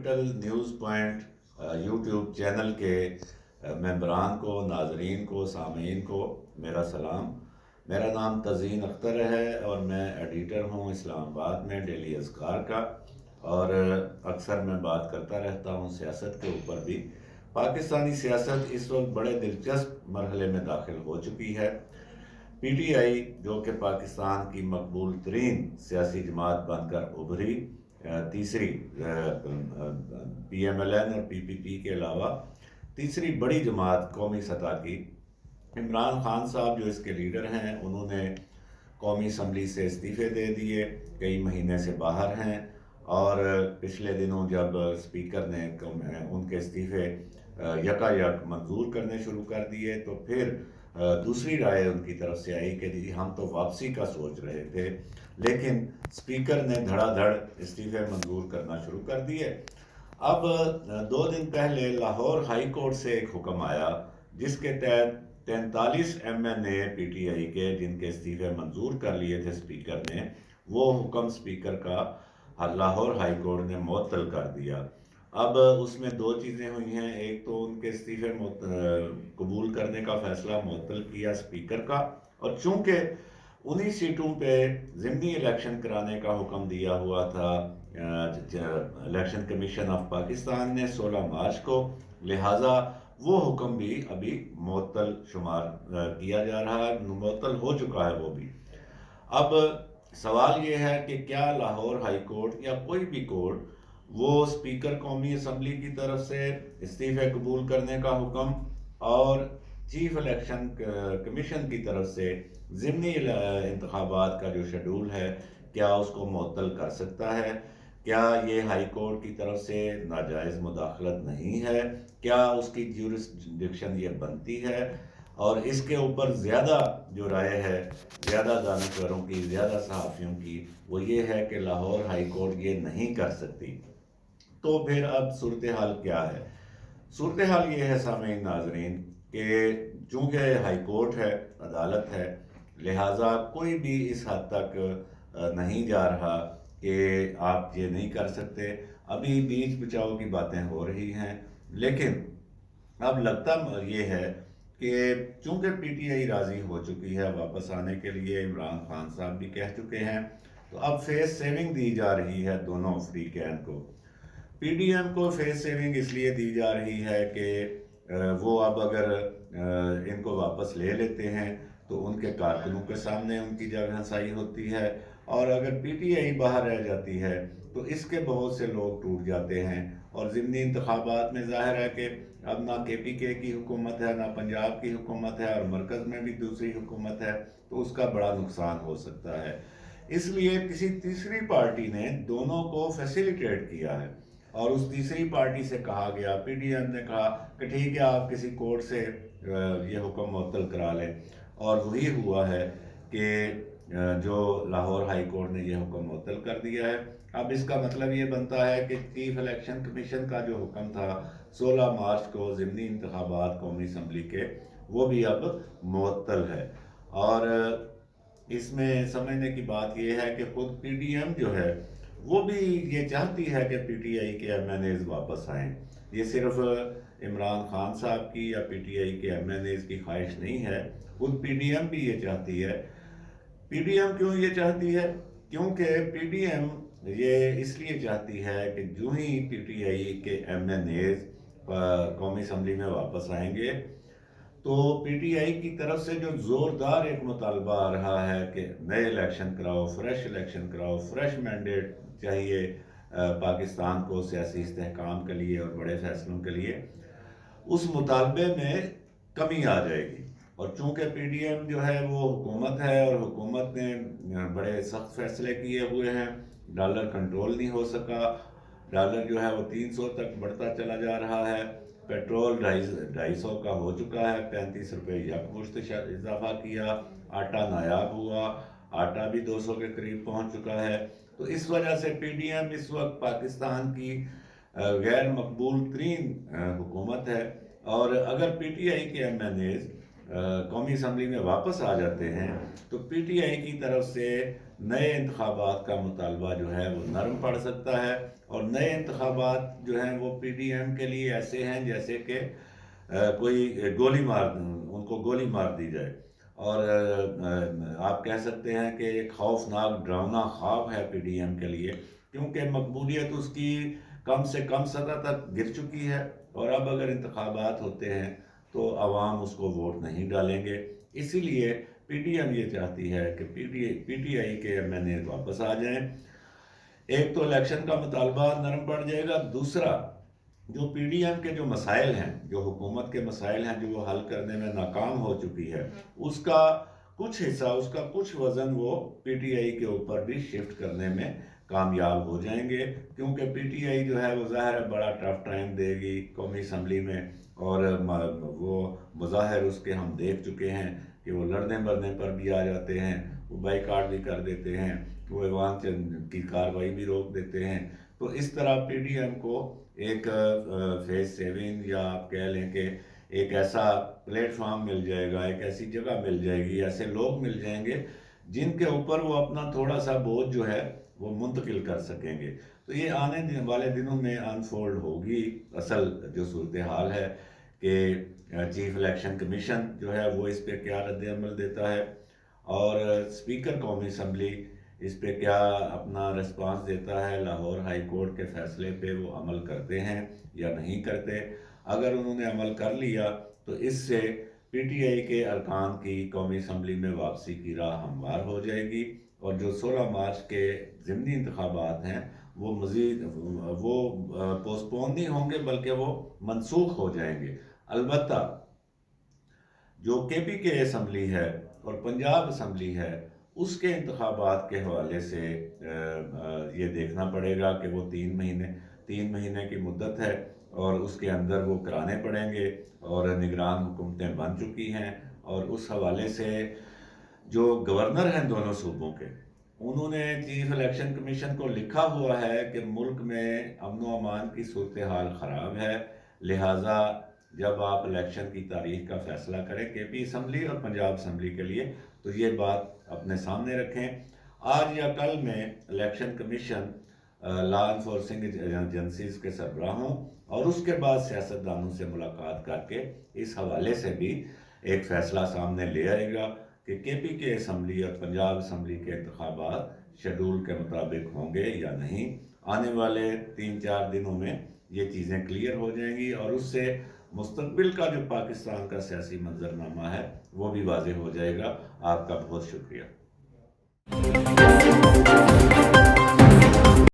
Capital news point YouTube channel کے ممبران کو، ناظرین کو، سامعین کو میرا سلام۔ میرا نام تزین اختر ہے اور میں ایڈیٹر ہوں اسلام آباد میں ڈیلی اذکار کا، اور اکثر میں بات کرتا رہتا ہوں سیاست کے اوپر بھی۔ پاکستانی سیاست اس وقت بڑے دلچسپ مرحلے میں داخل ہو چکی ہے۔ پی ٹی آئی جو کہ پاکستان کی مقبول ترین سیاسی جماعت بن کر ابھری، تیسری پی ایم ایل این اور پی پی پی کے علاوہ تیسری بڑی جماعت قومی سطح کی۔ عمران خان صاحب جو اس کے لیڈر ہیں، انہوں نے قومی اسمبلی سے استعفے دے دیے، کئی مہینے سے باہر ہیں، اور پچھلے دنوں جب اسپیکر نے ان کے استعفے یکا یک منظور کرنے شروع کر دیے تو پھر دوسری رائے ان کی طرف سے آئی کہ جی ہم تو واپسی کا سوچ رہے تھے، لیکن اسپیکر نے دھڑا دھڑ استعفے منظور کرنا شروع کر دیے۔ اب 2 دن پہلے لاہور ہائی کورٹ سے ایک حکم آیا جس کے تحت 43 M N A P T I کے، جن کے استعفے منظور کر لیے تھے اسپیکر نے، وہ حکم اسپیکر کا لاہور ہائی کورٹ نے معطل کر دیا۔ اب اس میں 2 چیزیں ہوئی ہیں، ایک تو ان کے استعفے قبول کرنے کا فیصلہ معطل کیا اسپیکر کا، اور چونکہ انہی سیٹوں پہ ضمنی الیکشن کرانے کا حکم دیا ہوا تھا الیکشن کمیشن آف پاکستان نے 16 مارچ کو، لہٰذا وہ حکم بھی ابھی معطل شمار کیا جا رہا ہے، معطل ہو چکا ہے وہ بھی۔ اب سوال یہ ہے کہ کیا لاہور ہائی کورٹ یا کوئی بھی کورٹ وہ اسپیکر قومی اسمبلی کی طرف سے استعفے قبول کرنے کا حکم اور چیف الیکشن کمیشن کی طرف سے ضمنی انتخابات کا جو شیڈول ہے، کیا اس کو معطل کر سکتا ہے؟ کیا یہ ہائی کورٹ کی طرف سے ناجائز مداخلت نہیں ہے؟ کیا اس کی جیورسڈکشن یہ بنتی ہے؟ اور اس کے اوپر زیادہ جو رائے ہے، زیادہ دانشوروں کی، زیادہ صحافیوں کی، وہ یہ ہے کہ لاہور ہائی کورٹ یہ نہیں کر سکتی۔ تو پھر اب صورتحال کیا ہے؟ صورتحال یہ ہے سامعین ناظرین کہ چونکہ ہائی کورٹ ہے، عدالت ہے، لہٰذا کوئی بھی اس حد تک نہیں جا رہا کہ آپ یہ نہیں کر سکتے۔ ابھی بیچ بچاؤ کی باتیں ہو رہی ہیں، لیکن اب لگتا یہ ہے کہ چونکہ پی ٹی آئی راضی ہو چکی ہے واپس آنے کے لیے، عمران خان صاحب بھی کہہ چکے ہیں، تو اب فیس سیونگ دی جا رہی ہے دونوں فریقین کو۔ پی ڈی ایم کو فیس سیونگ اس لیے دی جا رہی ہے کہ وہ اب اگر ان کو واپس لے لیتے ہیں تو ان کے کارکنوں کے سامنے ان کی جگہ ہنسائی ہوتی ہے، اور اگر پی ٹی آئی باہر رہ جاتی ہے تو اس کے بہت سے لوگ ٹوٹ جاتے ہیں، اور ضمنی انتخابات میں ظاہر ہے کہ اب نہ کے پی کے کی حکومت ہے، نہ پنجاب کی حکومت ہے، اور مرکز میں بھی دوسری حکومت ہے، تو اس کا بڑا نقصان ہو سکتا ہے۔ اس لیے کسی تیسری پارٹی نے دونوں کو فیسیلیٹیٹ کیا ہے، اور اس تیسری پارٹی سے کہا گیا، پی ڈی ایم نے کہا کہ ٹھیک ہے آپ کسی کورٹ سے یہ حکم معطل کرا لیں، اور وہی ہوا ہے کہ جو لاہور ہائی کورٹ نے یہ حکم معطل کر دیا ہے۔ اب اس کا مطلب یہ بنتا ہے کہ چیف الیکشن کمیشن کا جو حکم تھا 16 مارچ کو ضمنی انتخابات قومی اسمبلی کے، وہ بھی اب معطل ہے۔ اور اس میں سمجھنے کی بات یہ ہے کہ خود پی ڈی ایم جو ہے وہ بھی یہ چاہتی ہے کہ پی ٹی آئی کے ایم این ایز واپس آئیں۔ یہ صرف عمران خان صاحب کی یا پی ٹی آئی کے ایم این ایز کی خواہش نہیں ہے، خود پی ڈی ایم بھی یہ چاہتی ہے۔ پی ڈی ایم کیوں یہ چاہتی ہے؟ کیونکہ پی ڈی ایم یہ اس لیے چاہتی ہے کہ جو ہی پی ٹی آئی کے ایم این ایز قومی اسمبلی میں واپس آئیں گے تو پی ٹی آئی کی طرف سے جو زوردار ایک مطالبہ آ رہا ہے کہ نئے الیکشن کراؤ، فریش الیکشن کراؤ، فریش مینڈیٹ چاہیے پاکستان کو سیاسی استحکام کے لیے اور بڑے فیصلوں کے لیے، اس مطالبے میں کمی آ جائے گی۔ اور چونکہ پی ڈی ایم جو ہے وہ حکومت ہے، اور حکومت نے بڑے سخت فیصلے کیے ہوئے ہیں، ڈالر کنٹرول نہیں ہو سکا، ڈالر جو ہے وہ 300 تک بڑھتا چلا جا رہا ہے، پیٹرول 250 کا ہو چکا ہے، 35 روپے یکمشت اضافہ کیا، آٹا نایاب ہوا، آٹا بھی 200 کے قریب پہنچ چکا ہے۔ تو اس وجہ سے پی ڈی ایم اس وقت پاکستان کی غیر مقبول ترین حکومت ہے، اور اگر پی ٹی آئی کے ایم این ایز قومی اسمبلی میں واپس آ جاتے ہیں تو پی ٹی آئی کی طرف سے نئے انتخابات کا مطالبہ جو ہے وہ نرم پڑ سکتا ہے، اور نئے انتخابات جو ہیں وہ پی ڈی ایم کے لیے ایسے ہیں جیسے کہ کوئی ان کو گولی مار دی جائے، اور آپ کہہ سکتے ہیں کہ ایک خوفناک ڈراؤنا خواب ہے پی ڈی ایم کے لیے، کیونکہ مقبولیت اس کی کم سے کم سطح تک گر چکی ہے، اور اب اگر انتخابات ہوتے ہیں تو عوام اس کو ووٹ نہیں ڈالیں گے۔ اسی لیے پی ڈی ایم یہ چاہتی ہے کہ پی ٹی آئی کے ایم این اے واپس آ جائیں۔ ایک تو الیکشن کا مطالبہ نرم پڑ جائے گا، دوسرا جو پی ڈی ایم کے جو مسائل ہیں، جو حکومت کے مسائل ہیں جو وہ حل کرنے میں ناکام ہو چکی ہے، اس کا کچھ حصہ، اس کا کچھ وزن وہ پی ٹی آئی کے اوپر بھی شفٹ کرنے میں کامیاب ہو جائیں گے، کیونکہ پی ٹی آئی جو ہے وہ ظاہر ہے بڑا ٹف ٹائم دے گی قومی اسمبلی میں، اور وہ مظاہر اس کے ہم دیکھ چکے ہیں کہ وہ لڑنے مرنے پر بھی آ جاتے ہیں، وہ بائیکاٹ بھی کر دیتے ہیں، وہ ایوان چند کی کاروائی بھی روک دیتے ہیں۔ تو اس طرح پی ڈی ایم کو ایک فیس سیونگ، یا آپ کہہ لیں کہ ایک ایسا پلیٹ فارم مل جائے گا، ایک ایسی جگہ مل جائے گی، ایسے لوگ مل جائیں گے جن کے اوپر وہ اپنا تھوڑا سا بوجھ جو ہے وہ منتقل کر سکیں گے۔ تو یہ آنے والے دنوں میں انفولڈ ہوگی اصل جو صورتحال ہے، کہ چیف الیکشن کمیشن جو ہے وہ اس پہ کیا رد عمل دیتا ہے، اور اسپیکر قومی اسمبلی اس پہ کیا اپنا ریسپانس دیتا ہے، لاہور ہائی کورٹ کے فیصلے پہ وہ عمل کرتے ہیں یا نہیں کرتے۔ اگر انہوں نے عمل کر لیا تو اس سے پی ٹی آئی کے ارکان کی قومی اسمبلی میں واپسی کی راہ ہموار ہو جائے گی، اور جو 16 مارچ کے ضمنی انتخابات ہیں وہ مزید وہ پوسٹ پون نہیں ہوں گے بلکہ وہ منسوخ ہو جائیں گے۔ البتہ جو کے پی کے اسمبلی ہے اور پنجاب اسمبلی ہے، اس کے انتخابات کے حوالے سے یہ دیکھنا پڑے گا کہ وہ 3 مہینے کی مدت ہے، اور اس کے اندر وہ کرانے پڑیں گے، اور نگران حکومتیں بن چکی ہیں، اور اس حوالے سے جو گورنر ہیں دونوں صوبوں کے، انہوں نے چیف الیکشن کمیشن کو لکھا ہوا ہے کہ ملک میں امن و امان کی صورتحال خراب ہے، لہٰذا جب آپ الیکشن کی تاریخ کا فیصلہ کریں کے پی اسمبلی اور پنجاب اسمبلی کے لیے، تو یہ بات اپنے سامنے رکھیں۔ آج یا کل میں election commission law enforcing agencies کے سربراہوں اور اس کے بعد سیاستدانوں سے ملاقات کر کے اس حوالے سے بھی ایک فیصلہ سامنے لے آئے گا کہ کے پی کے اسمبلی اور پنجاب اسمبلی کے انتخابات شیڈول کے مطابق ہوں گے یا نہیں۔ آنے والے 3-4 دنوں میں یہ چیزیں کلیئر ہو جائیں گی، اور اس سے مستقبل کا جو پاکستان کا سیاسی منظرنامہ ہے وہ بھی واضح ہو جائے گا۔ آپ کا بہت شکریہ۔